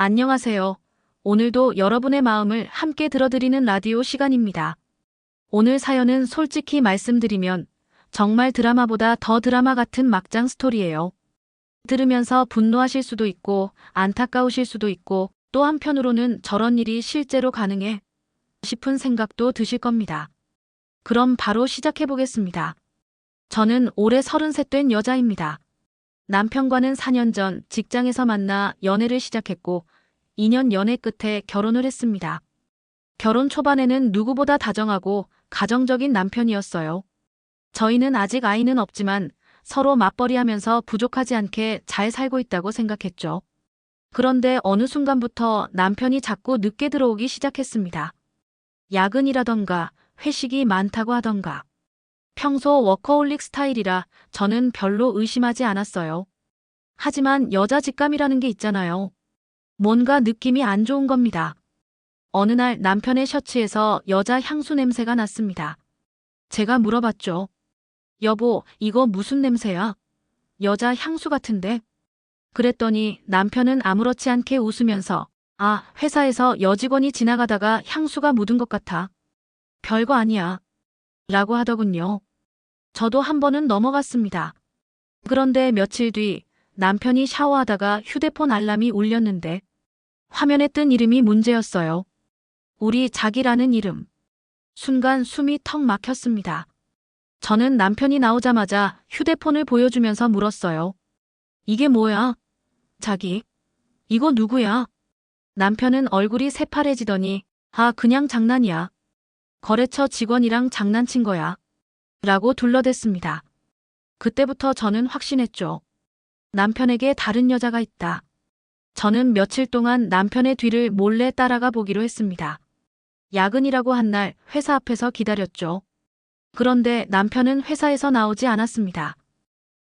안녕하세요. 오늘도 여러분의 마음을 함께 들어드리는 라디오 시간입니다. 오늘 사연은 솔직히 말씀드리면 정말 드라마보다 더 드라마 같은 막장 스토리예요. 들으면서 분노하실 수도 있고 안타까우실 수도 있고 또 한편으로는 저런 일이 실제로 가능해 싶은 생각도 드실 겁니다. 그럼 바로 시작해 보겠습니다. 저는 올해 33 된 여자입니다. 남편과는 4년 전 직장에서 만나 연애를 시작했고 2년 연애 끝에 결혼을 했습니다. 결혼 초반에는 누구보다 다정하고 가정적인 남편이었어요. 저희는 아직 아이는 없지만 서로 맞벌이하면서 부족하지 않게 잘 살고 있다고 생각했죠. 그런데 어느 순간부터 남편이 자꾸 늦게 들어오기 시작했습니다. 야근이라던가 회식이 많다고 하던가. 평소 워커홀릭 스타일이라 저는 별로 의심하지 않았어요. 하지만 여자 직감이라는 게 있잖아요. 뭔가 느낌이 안 좋은 겁니다. 어느 날 남편의 셔츠에서 여자 향수 냄새가 났습니다. 제가 물어봤죠. 여보, 이거 무슨 냄새야? 여자 향수 같은데? 그랬더니 남편은 아무렇지 않게 웃으면서 회사에서 여직원이 지나가다가 향수가 묻은 것 같아. 별거 아니야. 라고 하더군요. 저도 한 번은 넘어갔습니다. 그런데 며칠 뒤 남편이 샤워하다가 휴대폰 알람이 울렸는데 화면에 뜬 이름이 문제였어요. 우리 자기라는 이름. 순간 숨이 턱 막혔습니다. 저는 남편이 나오자마자 휴대폰을 보여주면서 물었어요. 이게 뭐야? 자기. 이거 누구야? 남편은 얼굴이 새파래지더니 그냥 장난이야. 거래처 직원이랑 장난친 거야. 라고 둘러댔습니다. 그때부터 저는 확신했죠. 남편에게 다른 여자가 있다. 저는 며칠 동안 남편의 뒤를 몰래 따라가 보기로 했습니다. 야근이라고 한 날 회사 앞에서 기다렸죠. 그런데 남편은 회사에서 나오지 않았습니다.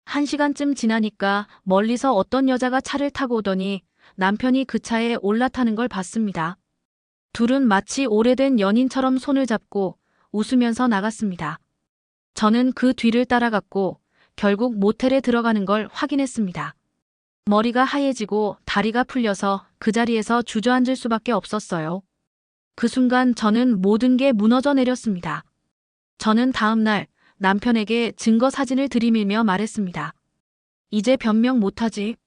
1시간쯤 지나니까 멀리서 어떤 여자가 차를 타고 오더니 남편이 그 차에 올라타는 걸 봤습니다. 둘은 마치 오래된 연인처럼 손을 잡고 웃으면서 나갔습니다. 저는 그 뒤를 따라갔고 결국 모텔에 들어가는 걸 확인했습니다. 머리가 하얘지고 다리가 풀려서 그 자리에서 주저앉을 수밖에 없었어요. 그 순간 저는 모든 게 무너져 내렸습니다. 저는 다음 날 남편에게 증거 사진을 들이밀며 말했습니다. 이제 변명 못하지?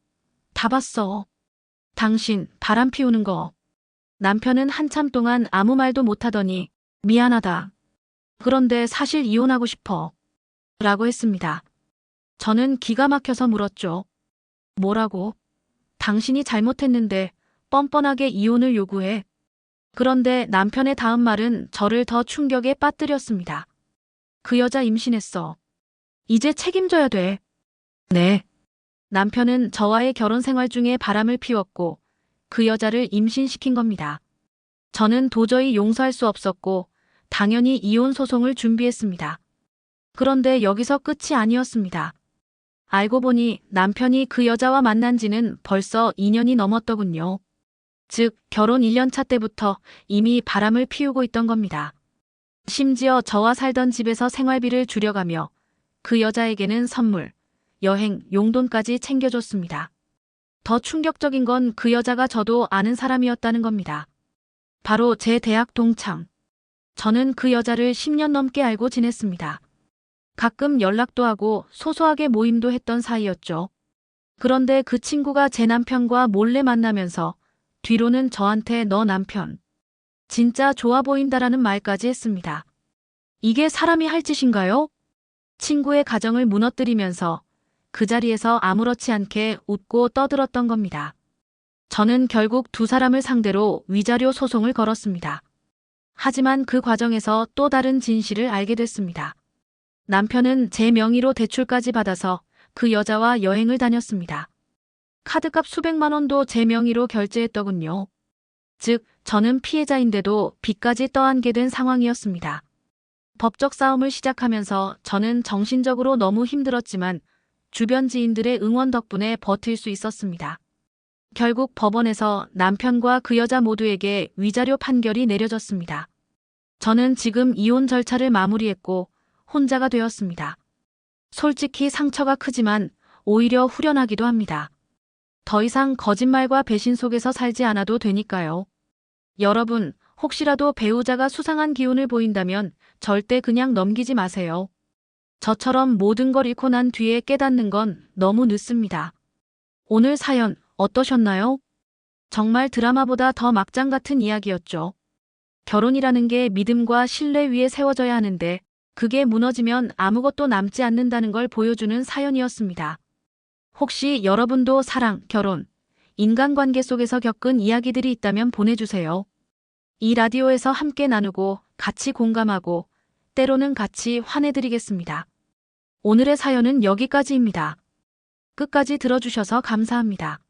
다 봤어. 당신 바람 피우는 거. 남편은 한참 동안 아무 말도 못하더니 미안하다. 그런데 사실 이혼하고 싶어. 라고 했습니다. 저는 기가 막혀서 물었죠. 뭐라고? 당신이 잘못했는데 뻔뻔하게 이혼을 요구해. 그런데 남편의 다음 말은 저를 더 충격에 빠뜨렸습니다. 그 여자 임신했어. 이제 책임져야 돼. 네. 남편은 저와의 결혼 생활 중에 바람을 피웠고 그 여자를 임신시킨 겁니다. 저는 도저히 용서할 수 없었고 당연히 이혼 소송을 준비했습니다. 그런데 여기서 끝이 아니었습니다. 알고 보니 남편이 그 여자와 만난 지는 벌써 2년이 넘었더군요. 즉 결혼 1년 차 때부터 이미 바람을 피우고 있던 겁니다. 심지어 저와 살던 집에서 생활비를 줄여가며 그 여자에게는 선물, 여행, 용돈까지 챙겨줬습니다. 더 충격적인 건 그 여자가 저도 아는 사람이었다는 겁니다. 바로 제 대학 동창. 저는 그 여자를 10년 넘게 알고 지냈습니다. 가끔 연락도 하고 소소하게 모임도 했던 사이였죠. 그런데 그 친구가 제 남편과 몰래 만나면서 뒤로는 저한테 너 남편 진짜 좋아 보인다라는 말까지 했습니다. 이게 사람이 할 짓인가요? 친구의 가정을 무너뜨리면서 그 자리에서 아무렇지 않게 웃고 떠들었던 겁니다. 저는 결국 두 사람을 상대로 위자료 소송을 걸었습니다. 하지만 그 과정에서 또 다른 진실을 알게 됐습니다. 남편은 제 명의로 대출까지 받아서 그 여자와 여행을 다녔습니다. 카드값 수백만 원도 제 명의로 결제했더군요. 즉, 저는 피해자인데도 빚까지 떠안게 된 상황이었습니다. 법적 싸움을 시작하면서 저는 정신적으로 너무 힘들었지만 주변 지인들의 응원 덕분에 버틸 수 있었습니다. 결국 법원에서 남편과 그 여자 모두에게 위자료 판결이 내려졌습니다. 저는 지금 이혼 절차를 마무리했고 혼자가 되었습니다. 솔직히 상처가 크지만 오히려 후련하기도 합니다. 더 이상 거짓말과 배신 속에서 살지 않아도 되니까요. 여러분, 혹시라도 배우자가 수상한 기운을 보인다면 절대 그냥 넘기지 마세요. 저처럼 모든 걸 잃고 난 뒤에 깨닫는 건 너무 늦습니다. 오늘 사연 어떠셨나요? 정말 드라마보다 더 막장 같은 이야기였죠. 결혼이라는 게 믿음과 신뢰 위에 세워져야 하는데 그게 무너지면 아무것도 남지 않는다는 걸 보여주는 사연이었습니다. 혹시 여러분도 사랑, 결혼, 인간관계 속에서 겪은 이야기들이 있다면 보내주세요. 이 라디오에서 함께 나누고 같이 공감하고 때로는 같이 화내드리겠습니다. 오늘의 사연은 여기까지입니다. 끝까지 들어주셔서 감사합니다.